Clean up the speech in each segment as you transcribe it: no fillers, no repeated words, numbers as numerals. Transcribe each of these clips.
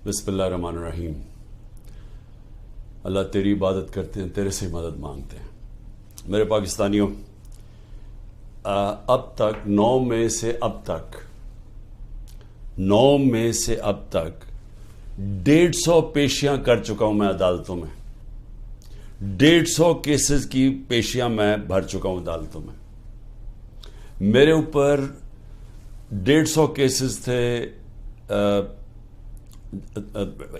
بسم اللہ الرحمن الرحیم. اللہ تیری عبادت کرتے ہیں، تیرے سے مدد مانگتے ہیں. میرے پاکستانیوں، اب تک 9 مئی سے اب تک 150 پیشیاں کر چکا ہوں میں عدالتوں میں. 150 کیسز کی پیشیاں میں بھر چکا ہوں عدالتوں میں. میرے اوپر 150 کیسز تھے،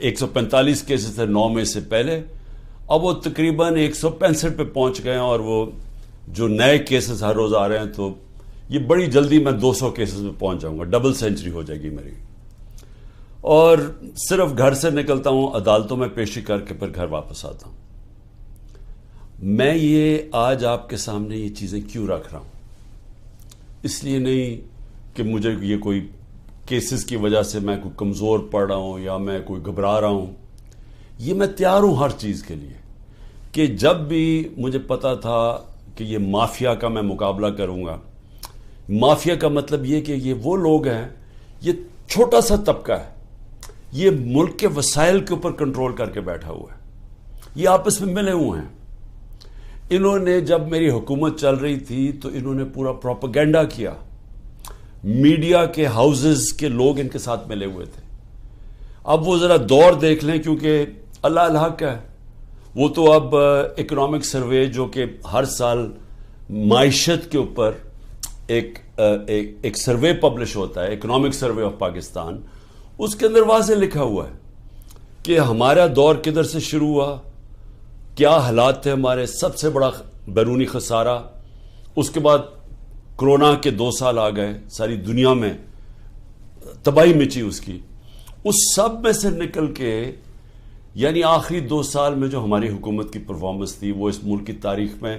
145 کیسز تھے 9 مئی سے پہلے. اب وہ تقریباً 165 پہ پہنچ گئے ہیں، اور وہ جو نئے کیسز ہر روز آ رہے ہیں، تو یہ بڑی جلدی میں 200 کیسز میں پہنچ جاؤں گا. ڈبل سینچری ہو جائے گی میری. اور صرف گھر سے نکلتا ہوں، عدالتوں میں پیشی کر کے پھر گھر واپس آتا ہوں. میں یہ آج آپ کے سامنے یہ چیزیں کیوں رکھ رہا ہوں؟ اس لیے نہیں کہ مجھے یہ کوئی کیسز کی وجہ سے میں کوئی کمزور پڑ رہا ہوں یا میں کوئی گھبرا رہا ہوں. یہ میں تیار ہوں ہر چیز کے لیے، کہ جب بھی مجھے پتا تھا کہ یہ مافیا کا میں مقابلہ کروں گا. مافیا کا مطلب یہ کہ یہ وہ لوگ ہیں، یہ چھوٹا سا طبقہ ہے، یہ ملک کے وسائل کے اوپر کنٹرول کر کے بیٹھا ہوا ہے. یہ آپس میں ملے ہوئے ہیں. انہوں نے جب میری حکومت چل رہی تھی تو انہوں نے پورا پروپیگنڈا کیا. میڈیا کے ہاؤسز کے لوگ ان کے ساتھ ملے ہوئے تھے. اب وہ ذرا دور دیکھ لیں، کیونکہ اللہ الحق ہے. وہ تو اب اکنامک سروے جو کہ ہر سال معیشت کے اوپر ایک سروے پبلش ہوتا ہے، اکنامک سروے آف پاکستان، اس کے اندر واضح لکھا ہوا ہے کہ ہمارا دور کدھر سے شروع ہوا، کیا حالات تھے ہمارے. سب سے بڑا بیرونی خسارہ، اس کے بعد کرونا کے 2 سال آ گئے، ساری دنیا میں تباہی مچی اس کی. اس سب میں سے نکل کے یعنی آخری 2 سال میں جو ہماری حکومت کی پرفارمنس تھی، وہ اس ملک کی تاریخ میں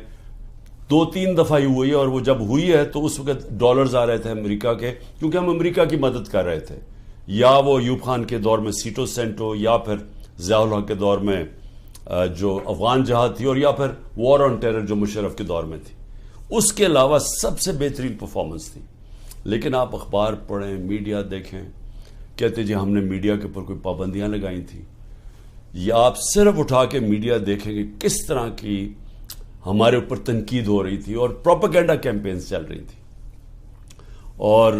2-3 دفعہ ہی ہوئی ہے. اور وہ جب ہوئی ہے تو اس وقت ڈالرز آ رہے تھے امریکہ کے، کیونکہ ہم امریکہ کی مدد کر رہے تھے. یا وہ ایوب خان کے دور میں سیٹو سینٹو، یا پھر ضیاء الحق کے دور میں جو افغان جہاد تھی، اور یا پھر وار آن ٹیرر جو مشرف کے دور میں تھی. اس کے علاوہ سب سے بہترین پرفارمنس تھی. لیکن آپ اخبار پڑھیں، میڈیا دیکھیں، کہتے جی ہم نے میڈیا کے اوپر کوئی پابندیاں لگائی تھیں. یا آپ صرف اٹھا کے میڈیا دیکھیں گے کس طرح کی ہمارے اوپر تنقید ہو رہی تھی اور پروپیگنڈا کیمپینز چل رہی تھی. اور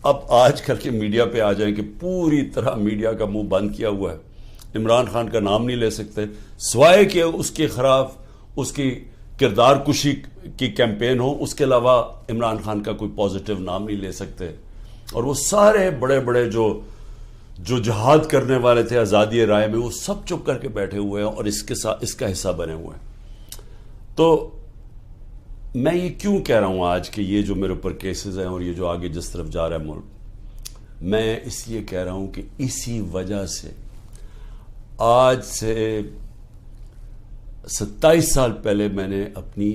اب آج کل کے میڈیا پہ آ جائیں کہ پوری طرح میڈیا کا منہ بند کیا ہوا ہے. عمران خان کا نام نہیں لے سکتے، سوائے کہ اس کے خلاف اس کی کردار کشی کی کیمپین ہو. اس کے علاوہ عمران خان کا کوئی پازیٹیو نام نہیں لے سکتے. اور وہ سارے بڑے بڑے جو جہاد کرنے والے تھے آزادی رائے میں، وہ سب چپ کر کے بیٹھے ہوئے ہیں اور اس کا حصہ بنے ہوئے ہیں. تو میں یہ کیوں کہہ رہا ہوں آج کہ یہ جو میرے اوپر کیسز ہیں اور یہ جو آگے جس طرف جا رہا ہے ملک، میں اس لیے کہہ رہا ہوں کہ اسی وجہ سے آج سے 27 سال پہلے میں نے اپنی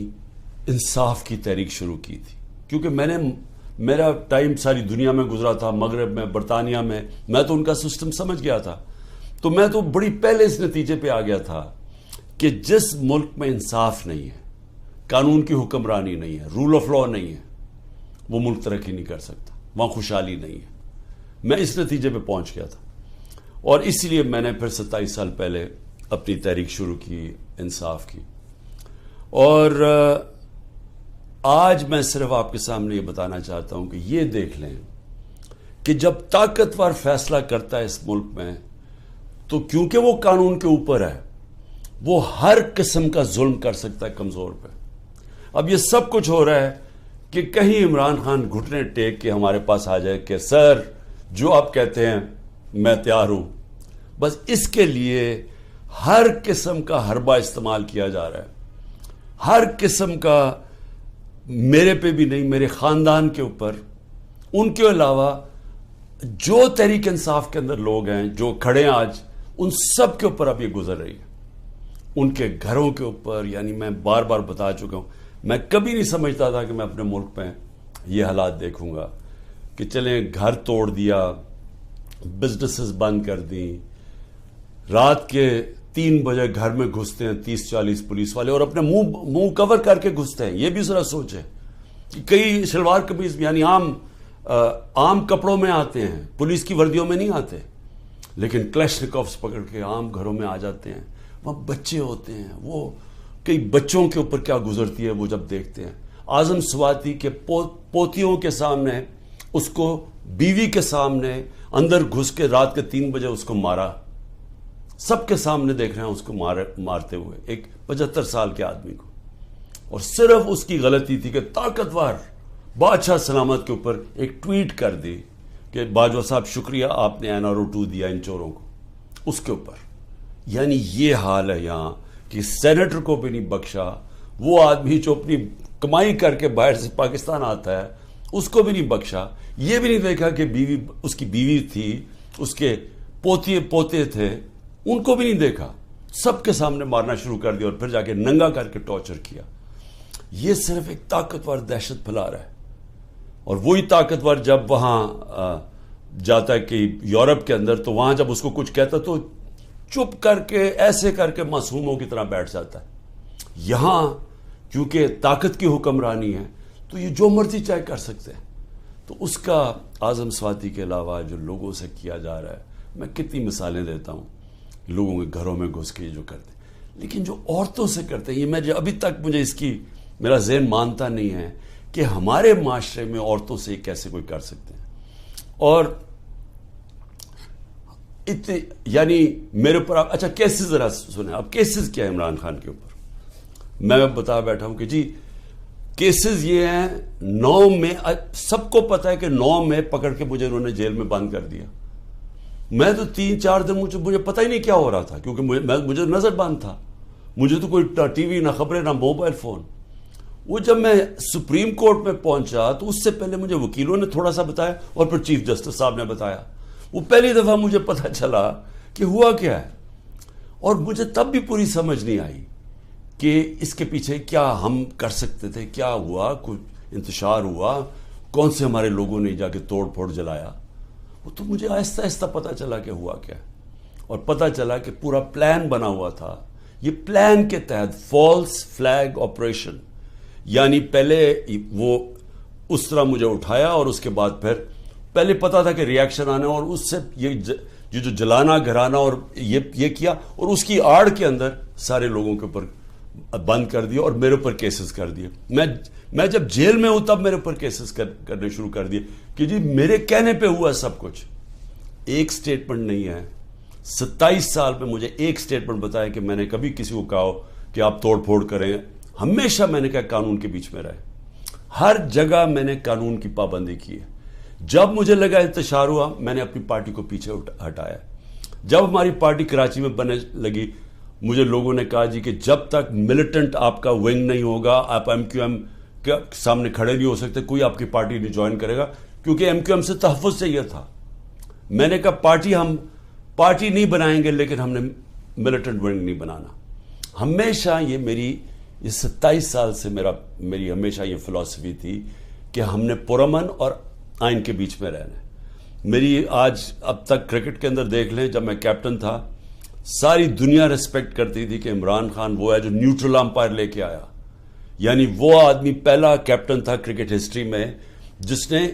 انصاف کی تحریک شروع کی تھی. کیونکہ میرا ٹائم ساری دنیا میں گزرا تھا، مغرب میں، برطانیہ میں تو ان کا سسٹم سمجھ گیا تھا. تو میں تو بڑی پہلے اس نتیجے پہ آ گیا تھا کہ جس ملک میں انصاف نہیں ہے، قانون کی حکمرانی نہیں ہے، رول آف لا نہیں ہے، وہ ملک ترقی نہیں کر سکتا، وہاں خوشحالی نہیں ہے. میں اس نتیجے پہ پہنچ گیا تھا، اور اس لیے میں نے پھر 27 سال پہلے اپنی تحریک شروع کی انصاف کی. اور آج میں صرف آپ کے سامنے یہ بتانا چاہتا ہوں کہ یہ دیکھ لیں کہ جب طاقتور فیصلہ کرتا ہے اس ملک میں، تو کیونکہ وہ قانون کے اوپر ہے، وہ ہر قسم کا ظلم کر سکتا ہے کمزور پہ. اب یہ سب کچھ ہو رہا ہے کہ کہیں عمران خان گھٹنے ٹیک کے ہمارے پاس آ جائے کہ سر جو آپ کہتے ہیں میں تیار ہوں. بس اس کے لیے ہر قسم کا حربہ استعمال کیا جا رہا ہے. ہر قسم کا، میرے پہ بھی نہیں، میرے خاندان کے اوپر، ان کے علاوہ جو تحریک انصاف کے اندر لوگ ہیں جو کھڑے ہیں آج، ان سب کے اوپر اب یہ گزر رہی ہے. ان کے گھروں کے اوپر. یعنی میں بار بار بتا چکا ہوں، میں کبھی نہیں سمجھتا تھا کہ میں اپنے ملک میں یہ حالات دیکھوں گا کہ چلیں گھر توڑ دیا، بزنسز بند کر دیں، رات کے 3 بجے گھر میں گھستے ہیں 30-40 پولیس والے، اور اپنے منہ کور کر کے گھستے ہیں. یہ بھی ذرا سوچیں کہ کئی شلوار قمیض یعنی عام کپڑوں میں آتے ہیں، پولیس کی وردیوں میں نہیں آتے. لیکن کلیشنکوفs پکڑ کے عام گھروں میں آ جاتے ہیں. وہاں بچے ہوتے ہیں, وہ کئی بچوں کے اوپر کیا گزرتی ہے وہ جب دیکھتے ہیں. اعظم سواتی کے پوتیوں کے سامنے, اس کو بیوی کے سامنے اندر گھس کے رات کے 3 بجے اس کو مارا. سب کے سامنے دیکھ رہے ہیں اس کو مارتے ہوئے, ایک 75 سال کے آدمی کو. اور صرف اس کی غلطی تھی کہ طاقتور بادشاہ سلامت کے اوپر ایک ٹویٹ کر دی کہ باجوہ صاحب شکریہ آپ نے NRO 2 دیا ان چوروں کو, اس کے اوپر. یعنی یہ حال ہے یہاں کہ سینیٹر کو بھی نہیں بخشا, وہ آدمی جو اپنی کمائی کر کے باہر سے پاکستان آتا ہے اس کو بھی نہیں بخشا. یہ بھی نہیں دیکھا کہ بیوی, اس کی بیوی تھی, اس کے پوتے تھے, ان کو بھی نہیں دیکھا. سب کے سامنے مارنا شروع کر دیا اور پھر جا کے ننگا کر کے ٹارچر کیا. یہ صرف ایک طاقتور دہشت پھیلا رہا ہے. اور وہی طاقتور جب وہاں جاتا ہے کہ یورپ کے اندر, تو وہاں جب اس کو کچھ کہتا تو چپ کر کے ایسے کر کے معصوموں کی طرح بیٹھ جاتا ہے. یہاں کیونکہ طاقت کی حکمرانی ہے تو یہ جو مرضی چاہے کر سکتے ہیں. تو اس کا اعظم سواتی کے علاوہ جو لوگوں سے کیا جا رہا ہے, میں کتنی مثالیں دیتا ہوں لوگوں کے گھروں میں گھس کے جو کرتے ہیں. لیکن جو عورتوں سے کرتے ہیں, یہ میں ابھی تک مجھے اس کی میرا ذہن مانتا نہیں ہے کہ ہمارے معاشرے میں عورتوں سے کیسے کوئی کر سکتے ہیں. اور یعنی میرے اوپر آپ اچھا کیسز ذرا سنیں. اب کیسز کیا ہے عمران خان کے اوپر؟ میں بتا بیٹھا ہوں کہ جی کیسز یہ ہیں 9 میں, سب کو پتا ہے کہ 9 میں پکڑ کے مجھے انہوں نے جیل میں بند کر دیا. میں تو 3-4 دن مجھے پتہ ہی نہیں کیا ہو رہا تھا, کیونکہ مجھے نظر بند تھا. مجھے تو کوئی ٹی وی, نہ خبریں, نہ موبائل فون. وہ جب میں سپریم کورٹ میں پہنچا تو اس سے پہلے مجھے وکیلوں نے تھوڑا سا بتایا اور پھر چیف جسٹس صاحب نے بتایا. وہ پہلی دفعہ مجھے پتہ چلا کہ ہوا کیا ہے. اور مجھے تب بھی پوری سمجھ نہیں آئی کہ اس کے پیچھے کیا ہم کر سکتے تھے, کیا ہوا, کچھ انتشار ہوا, کون سے ہمارے لوگوں نے جا کے توڑ پھوڑ جلایا. وہ تو مجھے آہستہ آہستہ پتہ چلا کہ ہوا کیا. اور پتہ چلا کہ پورا پلان بنا ہوا تھا. یہ پلان کے تحت فالس فلیگ آپریشن, یعنی پہلے وہ اس طرح مجھے اٹھایا اور اس کے بعد پھر پہلے پتا تھا کہ ریاکشن آنا, اور اس سے یہ جو جلانا گھرانا اور یہ کیا, اور اس کی آڑ کے اندر سارے لوگوں کے اوپر بند کر دیا اور میرے اوپر کیسز کر دیے. میں جب جیل میں ہوں تب میرے اوپر کیسز کرنے شروع کر دیے کہ جی میرے کہنے پہ ہوا سب کچھ. ایک سٹیٹمنٹ نہیں ہے 27 سال میں مجھے ایک سٹیٹمنٹ بتایا کہ میں نے کبھی کسی کو کہا ہو کہ آپ توڑ پھوڑ کریں. ہمیشہ میں نے کہا قانون کے بیچ میں رہے, ہر جگہ میں نے قانون کی پابندی کی ہے. جب مجھے لگا انتشار ہوا میں نے اپنی پارٹی کو پیچھے ہٹایا. جب ہماری پارٹی کراچی میں بننے لگی مجھے لوگوں نے کہا جی کہ جب تک ملیٹنٹ آپ کا ونگ نہیں ہوگا آپ MQM کے سامنے کھڑے نہیں ہو سکتے, کوئی آپ کی پارٹی نہیں جوائن کرے گا, کیونکہ MQM سے تحفظ چاہیے تھا. میں نے کہا ہم پارٹی نہیں بنائیں گے لیکن ہم نے ملیٹنٹ ونگ نہیں بنانا. ہمیشہ یہ میری 27 سال سے میری ہمیشہ یہ فلسفی تھی کہ ہم نے پرامن اور آئین کے بیچ میں رہنا ہے. میری آج اب تک کرکٹ کے اندر دیکھ لیں, جب میں کیپٹن تھا ساری دنیا ریسپیکٹ کرتی تھی کہ عمران خان وہ ہے جو نیوٹرل امپائر لے کے آیا. یعنی وہ آدمی پہلا کیپٹن تھا کرکٹ ہسٹری میں جس نے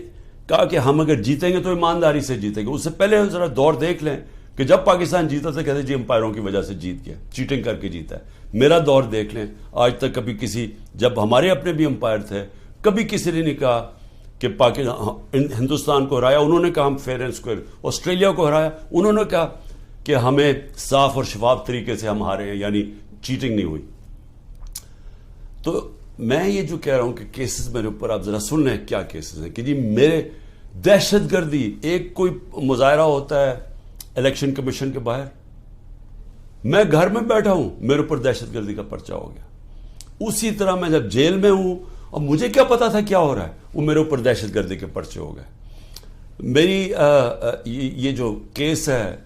کہا کہ ہم اگر جیتیں گے تو ایمانداری سے جیتیں گے. اس سے پہلے ذرا دور دیکھ لیں کہ جب پاکستان جیتا تھا کہتے جی امپائروں کی وجہ سے جیت گیا, چیٹنگ کر کے جیتا ہے. میرا دور دیکھ لیں, آج تک کبھی جب ہمارے اپنے بھی امپائر تھے کبھی کسی نے نہیں کہا کہ ہندوستان کو ہرایا انہوں نے کہا ہم فیئر اینڈ اسکوئر. آسٹریلیا کو ہرایا انہوں نے کہا کہ ہمیں صاف اور شفاف طریقے سے ہم ہارے ہیں, یعنی چیٹنگ نہیں ہوئی. تو میں یہ جو کہہ رہا ہوں کہ کیسز میرے اوپر آپ ذرا سن لیں کیا کیسز ہیں کہ جی میرے دہشت گردی, ایک کوئی مظاہرہ ہوتا ہے الیکشن کمیشن کے باہر, میں گھر میں بیٹھا ہوں میرے اوپر دہشت گردی کا پرچہ ہو گیا. اسی طرح میں جب جیل میں ہوں اور مجھے کیا پتا تھا کیا ہو رہا ہے, وہ میرے اوپر دہشت گردی کے پرچے ہو گئے. میری یہ جو کیس ہے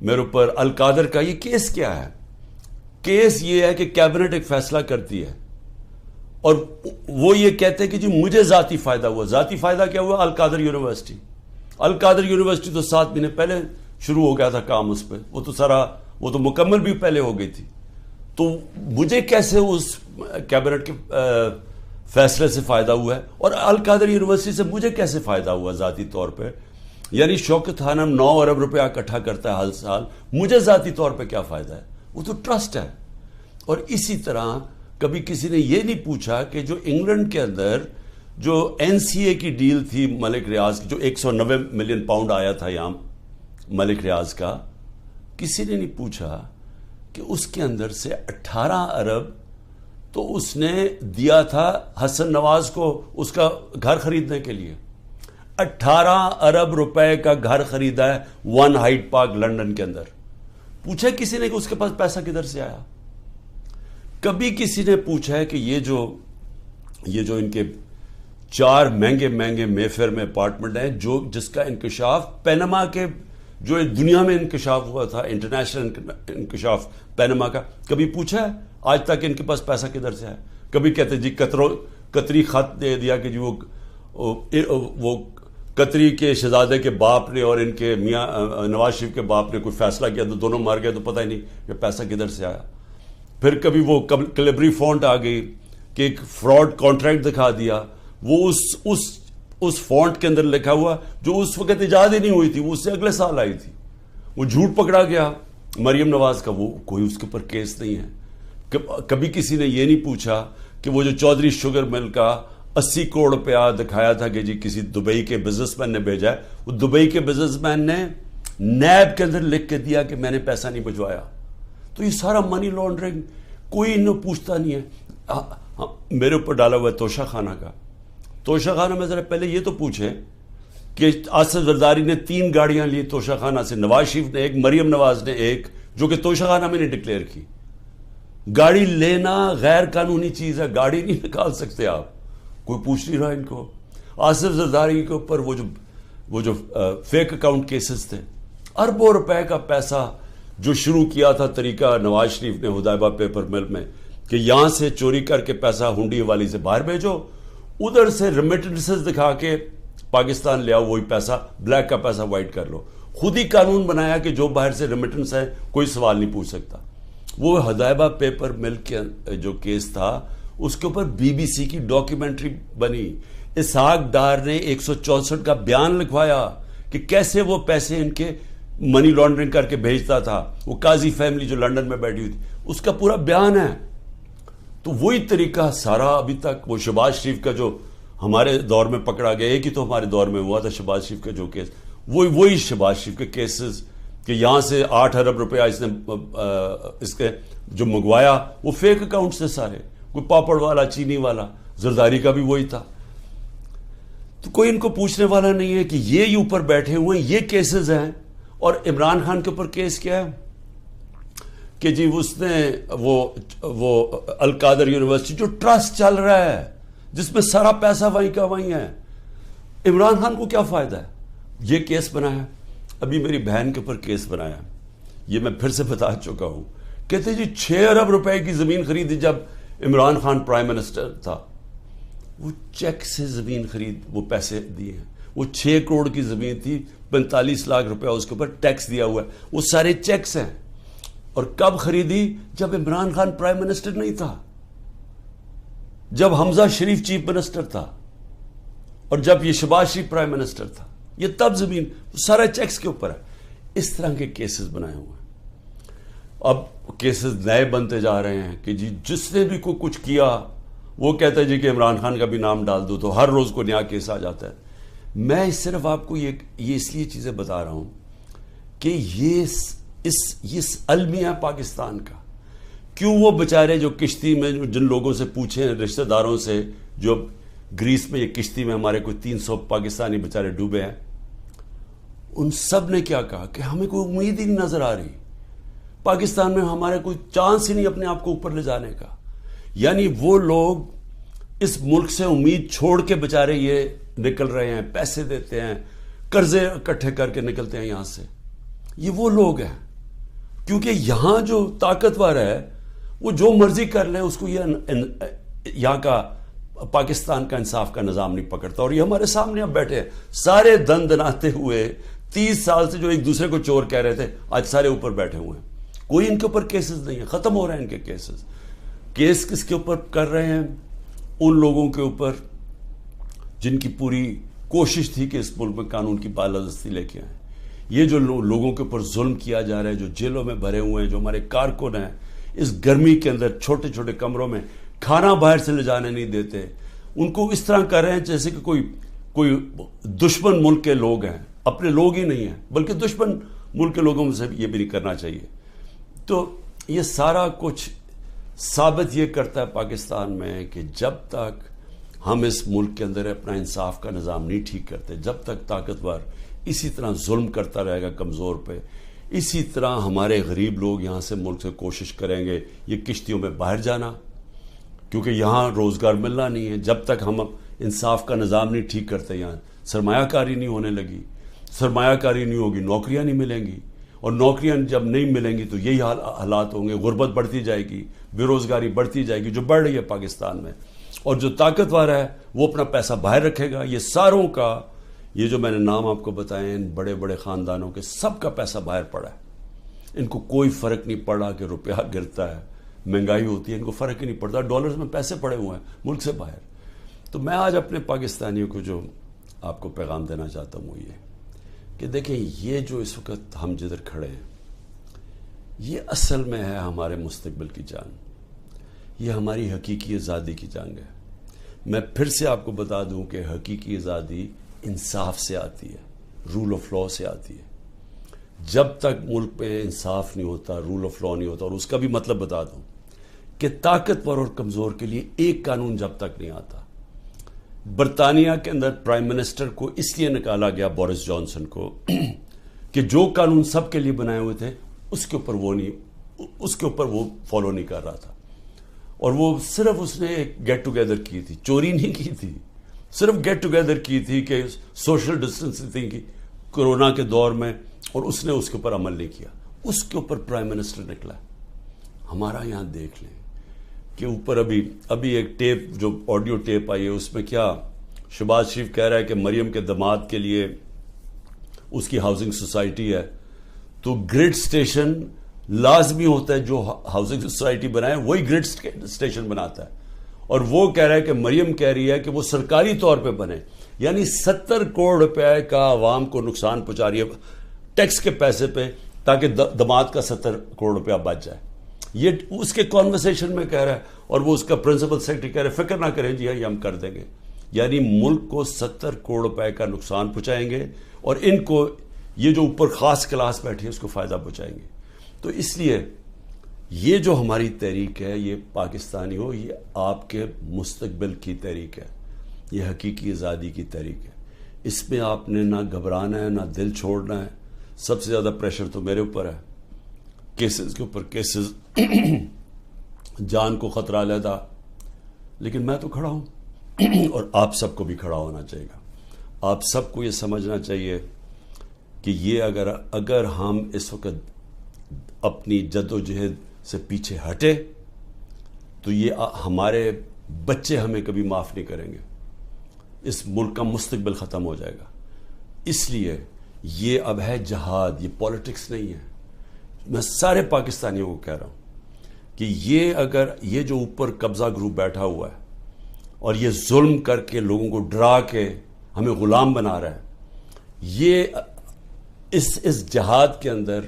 میرے اوپر القادر کا, یہ کیس کیا ہے؟ کیس یہ ہے کہ کیبنٹ ایک فیصلہ کرتی ہے اور وہ یہ کہتے ہیں کہ جی مجھے ذاتی فائدہ ہوا. ذاتی فائدہ کیا ہوا؟ القادر یونیورسٹی. القادر یونیورسٹی تو 7 مہینے پہلے شروع ہو گیا تھا کام اس پہ, وہ تو مکمل بھی پہلے ہو گئی تھی. تو مجھے کیسے اس کیبنٹ کے فیصلے سے فائدہ ہوا ہے اور القادر یونیورسٹی سے مجھے کیسے فائدہ ہوا ذاتی طور پہ؟ یعنی شوکت خانم 9 ارب روپیہ اکٹھا کرتا ہے ہر سال، مجھے ذاتی طور پہ کیا فائدہ ہے؟ وہ تو ٹرسٹ ہے. اور اسی طرح کبھی کسی نے یہ نہیں پوچھا کہ جو انگلینڈ کے اندر جو NCA کی ڈیل تھی ملک ریاض کی، جو 190 ملین پاؤنڈ آیا تھا یہاں ملک ریاض کا، کسی نے نہیں پوچھا کہ اس کے اندر سے 18 ارب تو اس نے دیا تھا حسن نواز کو اس کا گھر خریدنے کے لیے. 18 ارب روپے کا گھر خریدا ہے 1 ہائیڈ پارک لندن کے اندر. پوچھا کسی نے کہ اس کے پاس پیسہ کدھر سے آیا؟ کبھی کسی نے پوچھا ہے کہ یہ جو ان کے 4 مہنگے مے فیئر میں اپارٹمنٹ ہیں جس کا انکشاف پینما کے جو دنیا میں انکشاف ہوا تھا، انٹرنیشنل انکشاف پینما کا، کبھی پوچھا ہے آج تک ان کے پاس پیسہ کدھر سے آیا؟ کبھی کہتے جی قطری خط دے دیا کہ جی وہ قطری کے شہزادے کے باپ نے اور ان کے میاں نواز شریف کے باپ نے کوئی فیصلہ کیا تو دونوں مار گئے، تو پتہ ہی نہیں کہ پیسہ کدھر سے آیا. پھر کبھی وہ کلیبری فونٹ آ گئی کہ ایک فراڈ کانٹریکٹ دکھا دیا، وہ اس فونٹ کے اندر لکھا ہوا جو اس وقت ایجاد ہی نہیں ہوئی تھی، وہ اس سے اگلے سال آئی تھی. وہ جھوٹ پکڑا گیا مریم نواز کا، وہ کوئی اس کے اوپر کیس نہیں ہے. کبھی کسی نے یہ نہیں پوچھا کہ وہ جو چودھری شوگر مل کا 80 کروڑ روپیہ دکھایا تھا کہ جی کسی دبئی کے بزنس مین نے بھیجا ہے، وہ دبئی کے بزنس مین نے نیب کے اندر لکھ کے دیا کہ میں نے پیسہ نہیں بھجوایا. تو یہ سارا منی لانڈرنگ کوئی انہوں پوچھتا نہیں ہے. میرے اوپر ڈالا ہوا ہے توشہ خانہ کا. توشہ خانہ میں ذرا پہلے یہ تو پوچھیں کہ آصف زرداری نے 3 گاڑیاں لی توشہ خانہ سے، نواز شریف نے 1، مریم نواز نے 1، جو کہ توشہ خانہ میں نے ڈکلیئر کی. گاڑی لینا غیر قانونی چیز ہے، گاڑی نہیں نکال سکتے آپ، کوئی پوچھ نہیں رہا ان کو. آصف زرداری کے اوپر وہ جو فیک اکاؤنٹ کیسز تھے، اربوں روپے کا پیسہ جو شروع کیا تھا طریقہ نواز شریف نے ہدایبہ پیپر مل میں کہ یہاں سے چوری کر کے پیسہ ہنڈی والی سے باہر بھیجو، ادھر سے ریمیٹنسز دکھا کے پاکستان لے آؤ، وہی پیسہ بلیک کا پیسہ وائٹ کر لو. خود ہی قانون بنایا کہ جو باہر سے ریمیٹنس ہے کوئی سوال نہیں پوچھ سکتا. وہ ہدایبہ پیپر مل کے جو کیس تھا اس کے اوپر BBC کی ڈاکیومنٹری بنی. اسحاق ڈار نے 164 کا بیان لکھوایا کہ کیسے وہ پیسے ان کے منی لانڈرنگ کر کے بھیجتا تھا. وہ قاضی فیملی جو لندن میں بیٹھی ہوئی تھی اس کا پورا بیان ہے. تو وہی طریقہ سارا ابھی تک وہ شہباز شریف کا جو ہمارے دور میں پکڑا گیا، ایک ہی تو ہمارے دور میں ہوا تھا شہباز شریف کا جو کیس، وہی شہباز شریف کے کیسز کہ یہاں سے 8 ارب روپیہ اس کے جو منگوایا وہ فیک اکاؤنٹ سے سارے، کوئی پاپڑ والا چینی والا. زرداری کا بھی وہی تھا. تو کوئی ان کو پوچھنے والا نہیں ہے کہ یہ اوپر بیٹھے ہوئے ہیں، یہ کیسز ہیں. اور عمران خان کے اوپر کیس کیا ہے کہ جی اس نے وہ القادر یونیورسٹی جو ٹرسٹ چل رہا ہے جس میں سارا پیسہ وہیں کا وہیں ہے، عمران خان کو کیا فائدہ ہے؟ یہ کیس بنایا. ابھی میری بہن کے اوپر کیس بنایا، یہ میں پھر سے بتا چکا ہوں. کہتے جی 6 ارب روپے کی زمین خریدی جب عمران خان پرائم منسٹر تھا. وہ چیک سے زمین خرید وہ پیسے دیے ہیں. وہ 6 کروڑ کی زمین تھی، 45 لاکھ روپے اس کے اوپر ٹیکس دیا ہوا ہے. وہ سارے چیکس ہیں. اور کب خریدی؟ جب عمران خان پرائم منسٹر نہیں تھا، جب حمزہ شریف چیف منسٹر تھا، اور جب یہ شہباز شریف پرائم منسٹر تھا. یہ تب زمین سارے چیکس کے اوپر ہے. اس طرح کے کیسز بنائے ہوئے ہیں. اب کیسز نئے بنتے جا رہے ہیں کہ جی جس نے بھی کوئی کچھ کیا وہ کہتا ہے جی کہ عمران خان کا بھی نام ڈال دو، تو ہر روز کو نیا کیس آ جاتا ہے. میں صرف آپ کو یہ اس لیے چیزیں بتا رہا ہوں کہ یہ المیہ پاکستان کا. کیوں وہ بیچارے جو کشتی میں جن لوگوں سے پوچھیں رشتہ داروں سے جو گریس میں یہ کشتی میں ہمارے کوئی 300 پاکستانی بیچارے ڈوبے ہیں، ان سب نے کیا کہا کہ ہمیں کوئی امید ہی نہیں نظر آ رہی، پاکستان میں ہمارے کوئی چانس ہی نہیں اپنے آپ کو اوپر لے جانے کا. یعنی وہ لوگ اس ملک سے امید چھوڑ کے بیچارے یہ نکل رہے ہیں، پیسے دیتے ہیں، قرضے اکٹھے کر کے نکلتے ہیں یہاں سے. یہ وہ لوگ ہیں کیونکہ یہاں جو طاقتور ہے وہ جو مرضی کر لے، اس کو یہاں کا پاکستان کا انصاف کا نظام نہیں پکڑتا. اور یہ ہمارے سامنے اب بیٹھے ہیں سارے دن دناتے ہوئے، 30 سال سے جو ایک دوسرے کو چور کہہ رہے تھے آج سارے اوپر بیٹھے ہوئے ہیں. کوئی ان کے اوپر کیسز نہیں ہے، ختم ہو رہے ہیں ان کے کیسز. کیس کس کے اوپر کر رہے ہیں؟ ان لوگوں کے اوپر جن کی پوری کوشش تھی کہ اس ملک میں قانون کی بالادستی لے کے آئیں. یہ جو لوگوں کے اوپر ظلم کیا جا رہا ہے, جو جیلوں میں بھرے ہوئے ہیں, جو ہمارے کارکن ہیں, اس گرمی کے اندر چھوٹے چھوٹے کمروں میں کھانا باہر سے لے جانے نہیں دیتے, ان کو اس طرح کر رہے ہیں جیسے کہ کوئی دشمن ملک کے لوگ ہیں, اپنے لوگ ہی نہیں ہیں بلکہ دشمن ملک کے لوگوں سے یہ بھی نہیں کرنا چاہیے. تو یہ سارا کچھ ثابت یہ کرتا ہے پاکستان میں کہ جب تک ہم اس ملک کے اندر اپنا انصاف کا نظام نہیں ٹھیک کرتے, جب تک طاقتور اسی طرح ظلم کرتا رہے گا کمزور پہ, اسی طرح ہمارے غریب لوگ یہاں سے ملک سے کوشش کریں گے یہ کشتیوں میں باہر جانا, کیونکہ یہاں روزگار ملنا نہیں ہے. جب تک ہم انصاف کا نظام نہیں ٹھیک کرتے, یہاں سرمایہ کاری نہیں ہونے لگی, سرمایہ کاری نہیں ہوگی, نوکریاں نہیں ملیں گی, اور نوکریاں جب نہیں ملیں گی تو یہی حالات ہوں گے, غربت بڑھتی جائے گی, بے روزگاری بڑھتی جائے گی جو بڑھ رہی ہے پاکستان میں. اور جو طاقتور ہے وہ اپنا پیسہ باہر رکھے گا. یہ ساروں کا, یہ جو میں نے نام آپ کو بتائے ان بڑے بڑے خاندانوں کے, سب کا پیسہ باہر پڑا ہے. ان کو کوئی فرق نہیں پڑا کہ روپیہ گرتا ہے, مہنگائی ہوتی ہے, ان کو فرق ہی نہیں پڑتا. ڈالرز میں پیسے پڑے ہوئے ہیں ملک سے باہر. تو میں آج اپنے پاکستانیوں کو جو آپ کو پیغام دینا چاہتا ہوں وہ یہ کہ دیکھیں, یہ جو اس وقت ہم جدھر کھڑے ہیں یہ اصل میں ہے ہمارے مستقبل کی جنگ, یہ ہماری حقیقی آزادی کی جنگ ہے. میں پھر سے آپ کو بتا دوں کہ حقیقی آزادی انصاف سے آتی ہے, رول آف لا سے آتی ہے. جب تک ملک پہ انصاف نہیں ہوتا, رول آف لا نہیں ہوتا, اور اس کا بھی مطلب بتا دوں کہ طاقتور اور کمزور کے لیے ایک قانون جب تک نہیں آتا. برطانیہ کے اندر پرائم منسٹر کو اس لیے نکالا گیا, بورس جانسن کو, کہ جو قانون سب کے لیے بنائے ہوئے تھے اس کے اوپر وہ فالو نہیں کر رہا تھا. اور وہ صرف اس نے ایک گیٹ ٹوگیدر کی تھی, چوری نہیں کی تھی, صرف گیٹ ٹوگیدر کی تھی کہ سوشل ڈسٹینسنگ کی کورونا کے دور میں, اور اس نے اس کے اوپر عمل نہیں کیا. اس کے اوپر پرائم منسٹر نکلا. ہمارا یہاں دیکھ لیں کہ اوپر ابھی ایک ٹیپ, جو آڈیو ٹیپ آئی ہے, اس میں کیا شہباز شریف کہہ رہا ہے کہ مریم کے داماد کے لیے اس کی ہاؤسنگ سوسائٹی ہے, تو گریڈ سٹیشن لازمی ہوتا ہے, جو ہاؤسنگ سوسائٹی بنائے وہی گریڈ سٹیشن بناتا ہے. اور وہ کہہ رہا ہے کہ مریم کہہ رہی ہے کہ وہ سرکاری طور پہ بنے, یعنی 70 کروڑ روپے کا عوام کو نقصان پہنچا رہی ہے ٹیکس کے پیسے پہ, تاکہ داماد کا 70 کروڑ روپیہ بچ جائے. یہ اس کے کانورسیشن میں کہہ رہا ہے, اور وہ اس کا پرنسپل سیکرٹری کہہ رہے ہیں فکر نہ کریں جی, یہ ہم کر دیں گے. یعنی ملک کو 70 کروڑ روپے کا نقصان پہنچائیں گے, اور ان کو یہ جو اوپر خاص کلاس بیٹھی ہے اس کو فائدہ پہنچائیں گے. تو اس لیے یہ جو ہماری تحریک ہے, یہ پاکستانی ہو, یہ آپ کے مستقبل کی تحریک ہے, یہ حقیقی آزادی کی تحریک ہے. اس میں آپ نے نہ گھبرانا ہے نہ دل چھوڑنا ہے. سب سے زیادہ پریشر تو میرے اوپر ہے, کیسز کے اوپر کیسز, جان کو خطرہ علیحدہ, لیکن میں تو کھڑا ہوں, اور آپ سب کو بھی کھڑا ہونا چاہیے گا. آپ سب کو یہ سمجھنا چاہیے کہ یہ اگر ہم اس وقت اپنی جد و جہد سے پیچھے ہٹے تو یہ ہمارے بچے ہمیں کبھی معاف نہیں کریں گے. اس ملک کا مستقبل ختم ہو جائے گا. اس لیے یہ اب ہے جہاد, یہ پولیٹکس نہیں ہے. میں سارے پاکستانیوں کو کہہ رہا ہوں کہ یہ جو اوپر قبضہ گروپ بیٹھا ہوا ہے اور یہ ظلم کر کے لوگوں کو ڈرا کے ہمیں غلام بنا رہا ہے, یہ اس جہاد کے اندر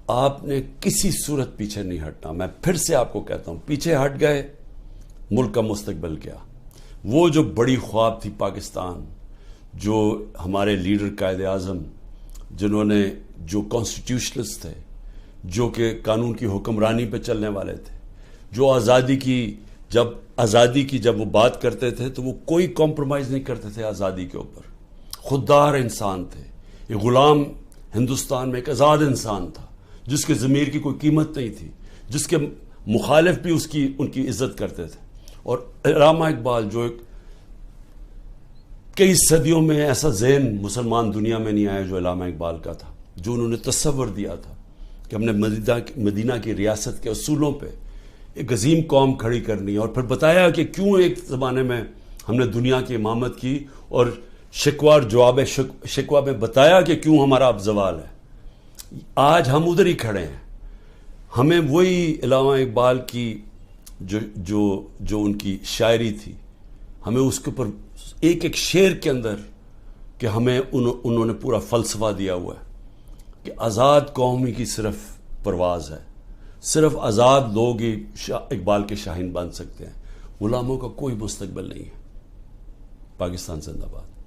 آپ نے کسی صورت پیچھے نہیں ہٹنا. میں پھر سے آپ کو کہتا ہوں, پیچھے ہٹ گئے ملک کا مستقبل کیا. وہ جو بڑی خواب تھی پاکستان, جو ہمارے لیڈر قائد اعظم, جنہوں نے, جو کانسٹیٹیوشنلسٹ تھے, جو کہ قانون کی حکمرانی پہ چلنے والے تھے, جو آزادی کی جب وہ بات کرتے تھے تو وہ کوئی کمپرومائز نہیں کرتے تھے آزادی کے اوپر. خوددار انسان تھے. یہ غلام ہندوستان میں ایک آزاد انسان تھا جس کے ضمیر کی کوئی قیمت نہیں تھی, جس کے مخالف بھی ان کی عزت کرتے تھے. اور علامہ اقبال, جو ایک کئی صدیوں میں ایسا ذہن مسلمان دنیا میں نہیں آیا جو علامہ اقبال کا تھا, جو انہوں نے تصور دیا تھا کہ ہم نے مدینہ کی ریاست کے اصولوں پہ ایک عظیم قوم کھڑی کرنی ہے, اور پھر بتایا کہ کیوں ایک زمانے میں ہم نے دنیا کی امامت کی, اور شکوہ اور جواب شکوہ میں بتایا کہ کیوں ہمارا اب زوال ہے. آج ہم ادھر ہی کھڑے ہیں. ہمیں وہی علامہ اقبال کی جو ان کی شاعری تھی, ہمیں اس کے اوپر ایک ایک شعر کے اندر کہ ہمیں انہوں نے پورا فلسفہ دیا ہوا ہے کہ آزاد قومی کی صرف پرواز ہے، صرف آزاد لوگ ہی اقبال کے شاہین بن سکتے ہیں، غلاموں کا کوئی مستقبل نہیں ہے۔ پاکستان زندہ باد۔